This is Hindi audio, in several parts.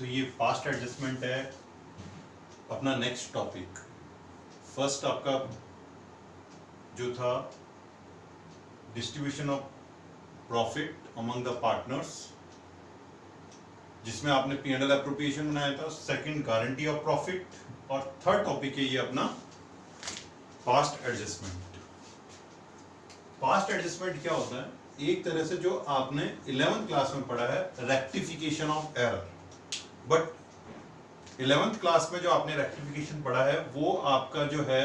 तो ये फास्ट एडजस्टमेंट है अपना नेक्स्ट टॉपिक। फर्स्ट आपका जो था distribution of profit among the partners, जिसमें आपने P&L एप्रोप्रिएशन बनाया था। सेकंड गारंटी ऑफ प्रॉफिट, और थर्ड टॉपिक है ये अपना फास्ट एडजस्टमेंट। फास्ट एडजस्टमेंट क्या होता है? एक तरह से जो आपने 11th क्लास में पढ़ा है rectification of error, but 11th class में जो आपने रेक्टिफिकेशन पढ़ा है वो आपका जो है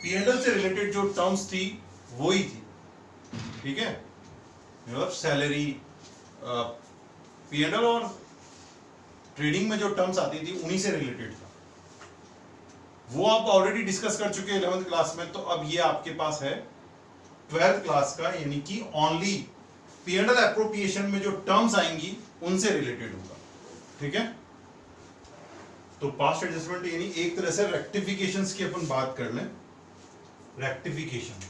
P&L से रिलेटेड जो टर्म्स थी वही थी, ठीक है। मतलब सैलरी, P&L और ट्रेडिंग में जो टर्म्स आती थी उन्हीं से रिलेटेड था। वो आप ऑलरेडी डिस्कस कर चुके हैं 11th क्लास में। तो अब ये आपके पास है 12th क्लास का, यानी कि ओनली P&L एप्रोप्रिएशन में जो टर्म्स आएंगी उनसे रिलेटेड होगा, ठीक है। तो पास्ट एडजस्टमेंट यानी एक तरह से रेक्टिफिकेशंस की अपन बात कर लें। रेक्टिफिकेशन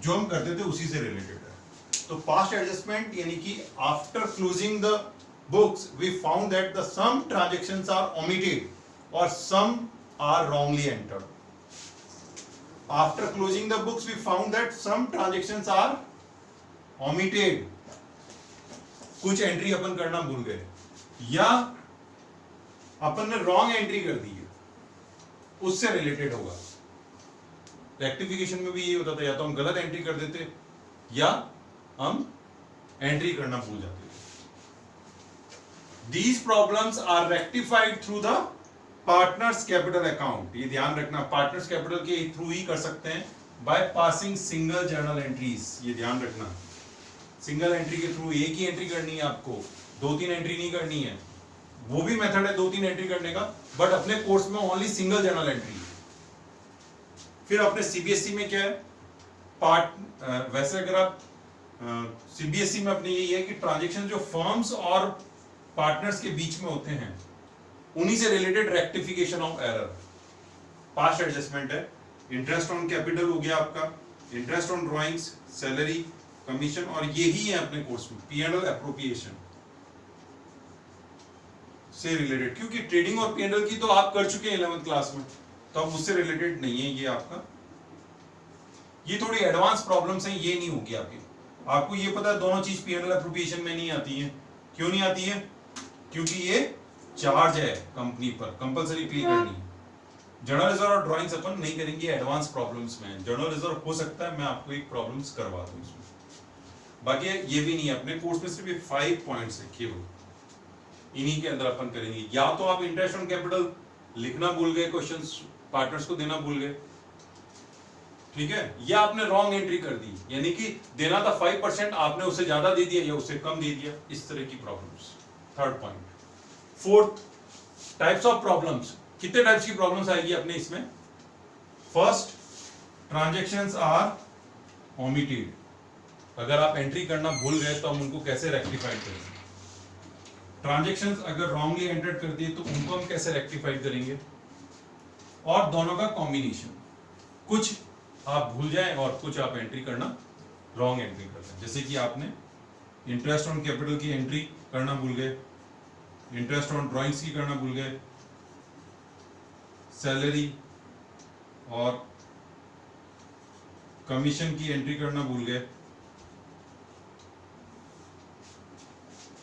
जो हम करते थे उसी से रिलेटेड है। तो पास्ट एडजस्टमेंट यानी कि after closing the books we found that the some transactions are omitted और some are wrongly entered. After closing the books we found that some transactions are omitted, कुछ एंट्री अपन करना भूल गए या अपन ने रॉन्ग एंट्री कर दी है, उससे रिलेटेड होगा। रेक्टिफिकेशन में भी ये होता था, या तो हम गलत एंट्री कर देते या हम एंट्री करना भूल जाते। These problems are rectified through the partners capital account। ये ध्यान रखना, पार्टनर्स कैपिटल के थ्रू ही कर सकते हैं by passing single journal entries. ये ध्यान रखना, सिंगल एंट्री के थ्रू एक ही एंट्री करनी है आपको, 2-3 एंट्री नहीं करनी है। वो भी मेथड है 2-3 एंट्री करने का, बट अपने कोर्स में ओनली सिंगल जर्नल एंट्री। फिर अपने सीबीएसई में क्या है वैसे अगर आप सीबीएसई में अपने यही है कि ट्रांजैक्शन जो फर्म्स और पार्टनर्स के बीच में होते हैं उन्हीं से related rectification of error past adjustment है। इंटरेस्ट ऑन कैपिटल हो गया आपका, interest on drawings, salary, commission, और यही है अपने कोर्स में P&L एप्रोप्रिएशन से रिलेटेड। क्योंकि ट्रेडिंग और P&L की तो आप कर चुके हैं 11th क्लास में, तो अब उससे रिलेटेड नहीं है ये आपका। ये थोड़ी एडवांस प्रॉब्लम्स हैं, ये नहीं होगी आपको ये पता है दोनों चीज P&L एप्रोप्रिएशन में नहीं आती है। क्यों नहीं आती है? क्योंकि ये चार्ज है कंपनी पर, कंपलसरी पे करनी है। जर्नल रिजर्व और ड्राइंग्स अपन नहीं करेंगे, एडवांस प्रॉब्लम्स में। जर्नल रिजर्व हो सकता है मैं आपको एक प्रॉब्लम्स करवा दूं इसमें, बाकी ये भी नहीं है। अपने कोर्स में सिर्फ 5 पॉइंट्स है केवल, इन्हीं के अंदर अपन करेंगे। या तो आप इंटरेस्ट ऑन कैपिटल लिखना भूल गए, क्वेश्चंस पार्टनर्स को देना भूल गए, ठीक है, या आपने रॉन्ग एंट्री कर दी, यानी कि देना था 5%, आपने उससे ज्यादा दे दिया या उससे कम दे दिया, इस तरह की problems. Third point. Fourth, types of problems. कितने टाइप्स की प्रॉब्लम्स आएगी अपने इसमें? First, transactions are omitted. अगर आप एंट्री करना भूल गए तो हम उनको कैसे रेक्टिफाई करेंगे? ट्रांजैक्शंस अगर रॉन्गली एंटर्ड कर दिए तो उनको हम कैसे रेक्टिफाई करेंगे? और दोनों का कॉम्बिनेशन, कुछ आप भूल जाएं और कुछ आप एंट्री करना रॉन्ग एंट्री करते हैं। जैसे कि आपने इंटरेस्ट ऑन कैपिटल की एंट्री करना भूल गए, इंटरेस्ट ऑन ड्राइंग्स की करना भूल गए, सैलरी और कमीशन की एंट्री करना भूल गए।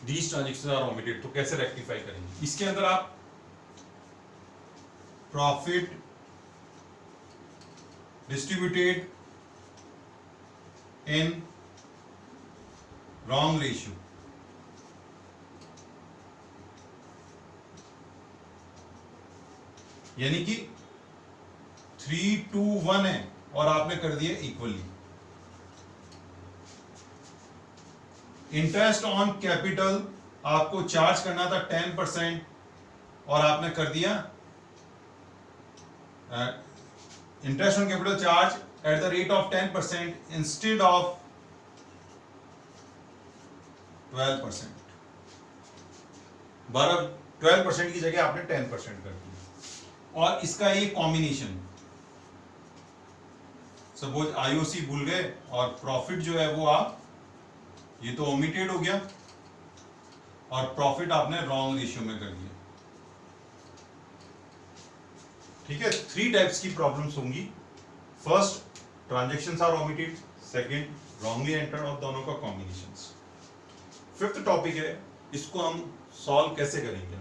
These transactions are omitted, तो कैसे रेक्टिफाई करेंगे? इसके अंदर आप profit distributed in wrong ratio, यानी कि 3:1 है और आपने कर दिया इक्वली। इंटरेस्ट ऑन कैपिटल आपको चार्ज करना था 10% और आपने कर दिया interest on capital charge at the rate of 10% instead of 12%। 12% की जगह आपने 10% कर दिया। और इसका ये कॉम्बिनेशन सपोज आईओसी भूल गए और प्रॉफिट जो है वो आप, ये तो ओमिटेड हो गया, और प्रॉफिट आपने रॉन्ग रेशियो में कर दिया। ठीक है, 3 टाइप्स की प्रॉब्लम्स होंगी। First, transactions are omitted, second wrongly entered, और दोनों का कॉम्बिनेशंस। फिफ्थ टॉपिक है, इसको हम सॉल्व कैसे करेंगे।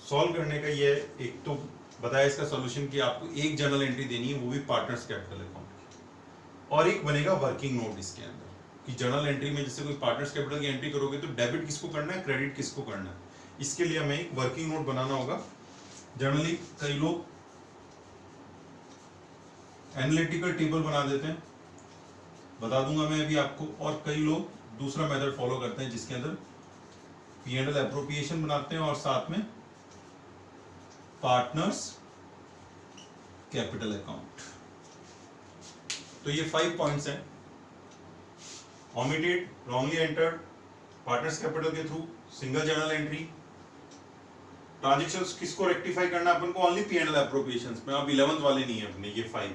सॉल्व करने का ये एक तो बताया इसका सॉल्यूशन कि आपको एक जर्नल एंट्री देनी है, वो भी पार्टनर्स कैपिटल अकाउंट की, और एक बनेगा वर्किंग नोट इसके अंदर कि जर्नल एंट्री में जैसे कोई पार्टनर्स कैपिटल की एंट्री करोगे तो डेबिट किसको करना है, क्रेडिट किसको करना है, इसके लिए हमें एक वर्किंग नोट बनाना होगा। जनरली कई लोग एनालिटिकल टेबल बना देते हैं, बता दूंगा मैं अभी आपको, और कई लोग दूसरा मेथड फॉलो करते हैं जिसके अंदर P&L एप्रोप्रिएशन बनाते हैं और साथ में पार्टनर्स कैपिटल अकाउंट। तो ये 5 पॉइंट्स हैं, omitted, wrongly entered, partners capital के through, single journal entry, transactions किसको रेक्टिफाई करना है अपन को, ओनली P&L एप्रोप्रिएशंस में। अब 11th वाले नहीं है अपने, ये 5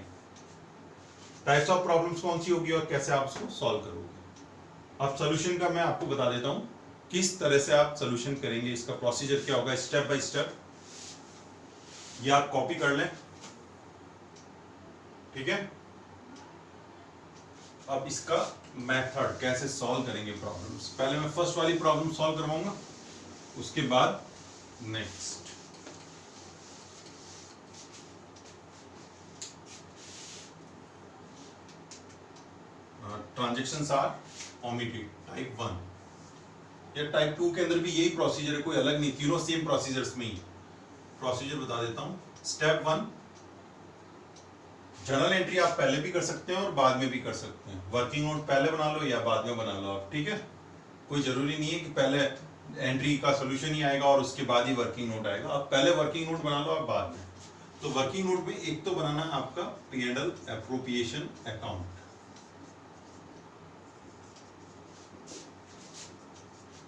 टाइप्स ऑफ प्रॉब्लम्स कौन सी होगी और कैसे आप इसको सॉल्व करोगे। अब सॉल्यूशन का मैं आपको बता देता हूं किस तरह से आप सॉल्यूशन करेंगे, इसका प्रोसीजर क्या होगा स्टेप बाय स्टेप। ये आप कॉपी कर लें, ठीक है। अब इसका मेथड कैसे सॉल्व करेंगे प्रॉब्लम्स, पहले मैं फर्स्ट वाली प्रॉब्लम सॉल्व करवाऊंगा, उसके बाद next. Transactions are omitted, type 1 या टाइप 2 के अंदर भी यही प्रोसीजर है, कोई अलग नहीं, तीनों सेम प्रोसीजर्स में ही। प्रोसीजर बता देता हूं। स्टेप 1, जर्नल एंट्री आप पहले भी कर सकते हैं और बाद में भी कर सकते हैं। वर्किंग नोट पहले बना लो या बाद में बना लो आप, ठीक है। कोई जरूरी नहीं है कि पहले एंट्री का सोल्यूशन ही आएगा और उसके बाद ही वर्किंग नोट आएगा। आप पहले वर्किंग नोट बना लो, आप बाद में। तो वर्किंग नोट में एक तो बनाना है आपका P&L एप्रोप्रिएशन अकाउंट।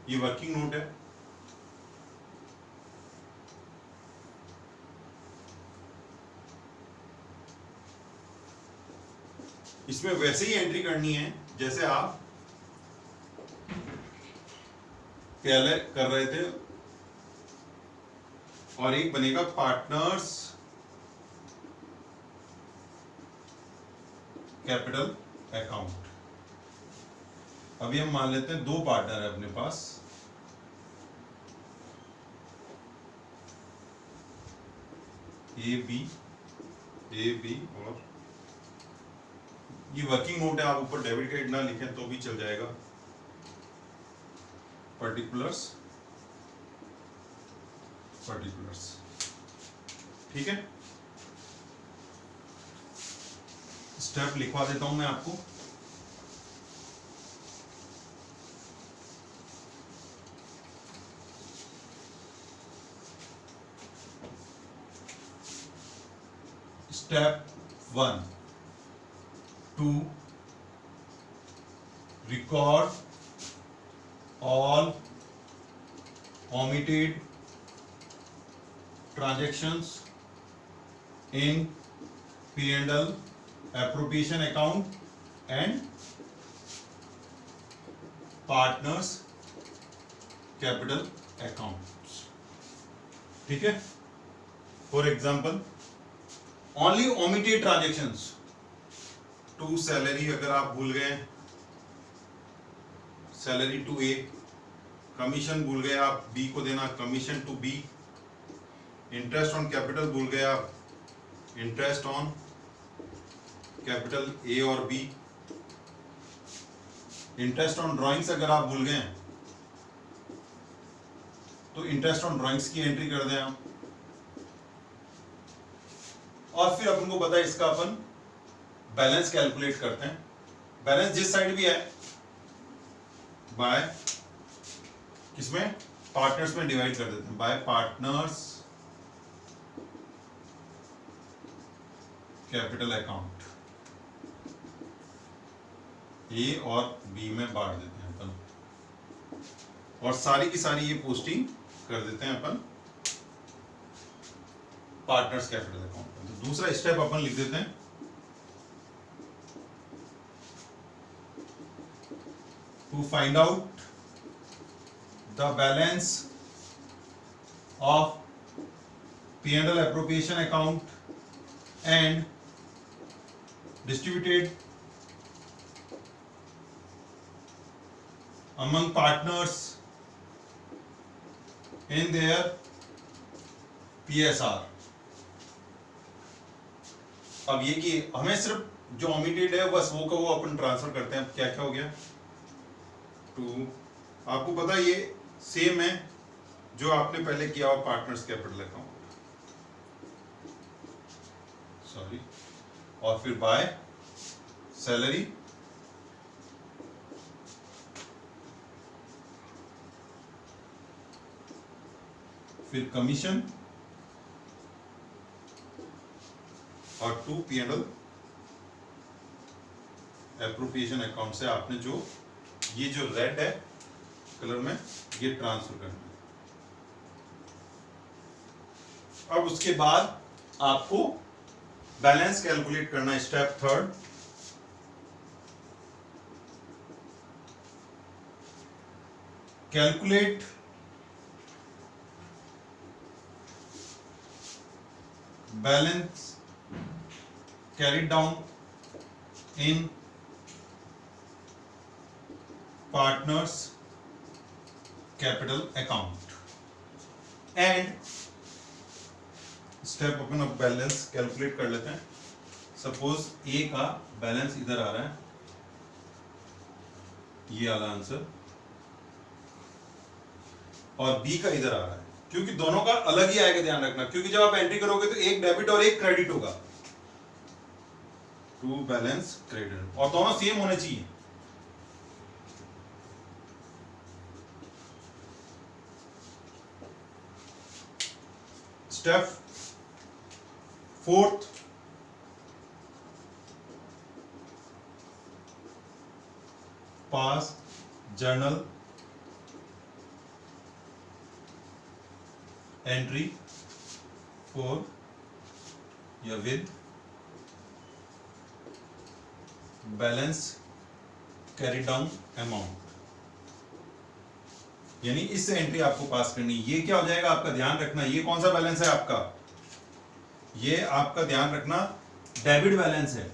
ये वर्किंग नोट है, इसमें वैसे ही एंट्री करनी है जैसे आप पहले कर रहे थे, और एक बनेगा पार्टनर्स कैपिटल अकाउंट। अभी हम मान लेते हैं 2 पार्टनर है अपने पास, ए बी, और ये वर्किंग नोट है, आप ऊपर डेबिट क्रेडिट ना लिखें तो भी चल जाएगा। पर्टिकुलर्स, ठीक है। स्टेप लिखवा देता हूं मैं आपको। Step 1, to record all omitted transactions in P&L appropriation account and partners capital accounts, ठीक है। For example, only omitted transactions to salary, अगर आप भूल गए सैलरी टू ए, कमीशन भूल गए आप बी को देना, commission to B, interest on capital भूल गए आप, इंटरेस्ट ऑन कैपिटल ए और बी, इंटरेस्ट ऑन ड्राइंग्स अगर आप भूल गए तो इंटरेस्ट ऑन ड्राइंग्स की एंट्री कर दें आप। और फिर अपन को पता है इसका अपन बैलेंस कैलकुलेट करते हैं। बैलेंस जिस साइड भी है बाय किसमें, पार्टनर्स में डिवाइड कर देते हैं, बाय पार्टनर्स कैपिटल अकाउंट, ए और बी में बांट देते हैं अपन, और सारी की सारी ये पोस्टिंग कर देते हैं अपन पार्टनर्स कैपिटल अकाउंट। तो दूसरा स्टेप अपन लिख देते हैं to find out the balance of P&L appropriation account and distributed among partners in their PSR। अब ये कि हमें सिर्फ जो ओमिटेड है बस वो का वो अपन ट्रांसफर करते हैं। क्या क्या हो गया टू, आपको पता है ये सेम है जो आपने पहले किया हुआ पार्टनर्स कैपिटल अकाउंट, सॉरी, और फिर बाय सैलरी, फिर कमीशन और टू P&L एप्रोप्रिएशन अकाउंट से आपने जो ये जो रेड है कलर में ये ट्रांसफर करना है। अब उसके बाद आपको बैलेंस कैलकुलेट करना है। Step third, calculate balance carried down in partners capital account and step अपन अब बैलेंस कैलकुलेट कर लेते हैं। सपोज ए का बैलेंस इधर आ रहा है, ये वाला आंसर, और बी का इधर आ रहा है, क्योंकि दोनों का अलग ही आएगा, ध्यान रखना, क्योंकि जब आप एंट्री करोगे तो एक डेबिट और एक क्रेडिट होगा, टू बैलेंस क्रेडिट, और दोनों सेम होने चाहिए। Step fourth, pass journal entry for या with balance carry down amount, यानी इससे एंट्री आपको पास करनी। ये क्या हो जाएगा आपका, ध्यान रखना, ये कौन सा बैलेंस है आपका, ये आपका ध्यान रखना डेबिट बैलेंस है,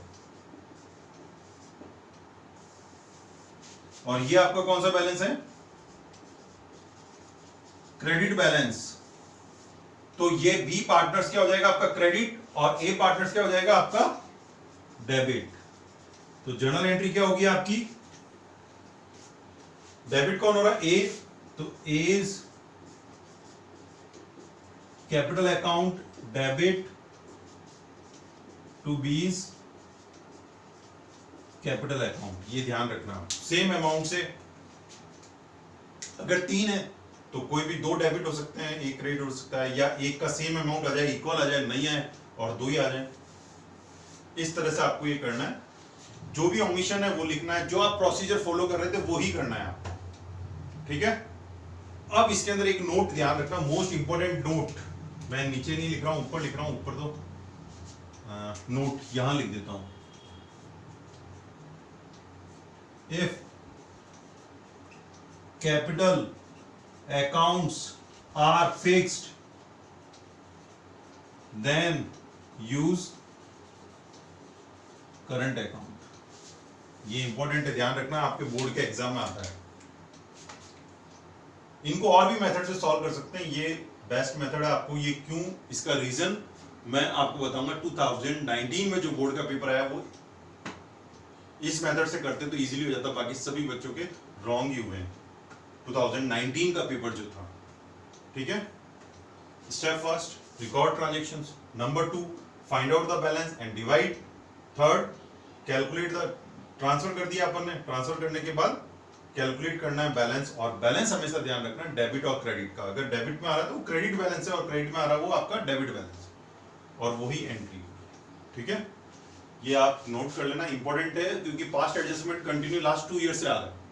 और ये आपका कौन सा बैलेंस है, क्रेडिट बैलेंस। तो ये बी पार्टनर्स क्या हो जाएगा आपका क्रेडिट, और ए पार्टनर्स क्या हो जाएगा आपका डेबिट। तो जर्नल एंट्री क्या होगी आपकी, डेबिट कौन हो रहा है, ए, तो as capital account debit to B's capital account, ये ध्यान रखना। सेम अमाउंट से अगर 3 है तो कोई भी 2 डेबिट हो सकते हैं, एक क्रेडिट हो सकता है, या एक का सेम अमाउंट आ जाए, इक्वल आ जाए, नहीं आए और 2 ही आ जाए। इस तरह से आपको ये करना है, जो भी ओमिशन है वो लिखना है, जो आप प्रोसीजर फॉलो कर रहे थे वो ही करना है आपको, ठीक है। अब इसके अंदर एक नोट ध्यान रखना, मोस्ट इंपॉर्टेंट नोट, मैं नीचे नहीं लिख रहा हूं, ऊपर लिख रहा हूं, ऊपर दो नोट यहां लिख देता हूं। If capital accounts are fixed then use current account, ये इंपॉर्टेंट है, ध्यान रखना, आपके बोर्ड के एग्जाम में आता है। इनको और भी मेथड से सॉल्व कर सकते हैं, ये बेस्ट मेथड है। आपको ये क्यों, इसका रीजन मैं आपको बताऊंगा। 2019 में जो बोर्ड का पेपर आया वो इस मेथड से करते तो इजीली हो जाता, बाकी सभी बच्चों के रॉन्ग ही हुए हैं 2019 का पेपर जो था, ठीक है। Step first, record transactions. Number 2, find out the balance and divide. Third, calculate the, transfer कर दिया अपन ने, ट्रांसफर करने के बाद कैलकुलेट करना है बैलेंस, और बैलेंस हमेशा ध्यान रखना डेबिट और क्रेडिट का। अगर डेबिट में आ रहा है तो क्रेडिट बैलेंस है, और क्रेडिट में आ रहा है वो आपका डेबिट बैलेंस, और वही एंट्री, ठीक है। ये आप नोट कर लेना, इंपॉर्टेंट है, क्योंकि past adjustment continue last 2 year से आ रहा है।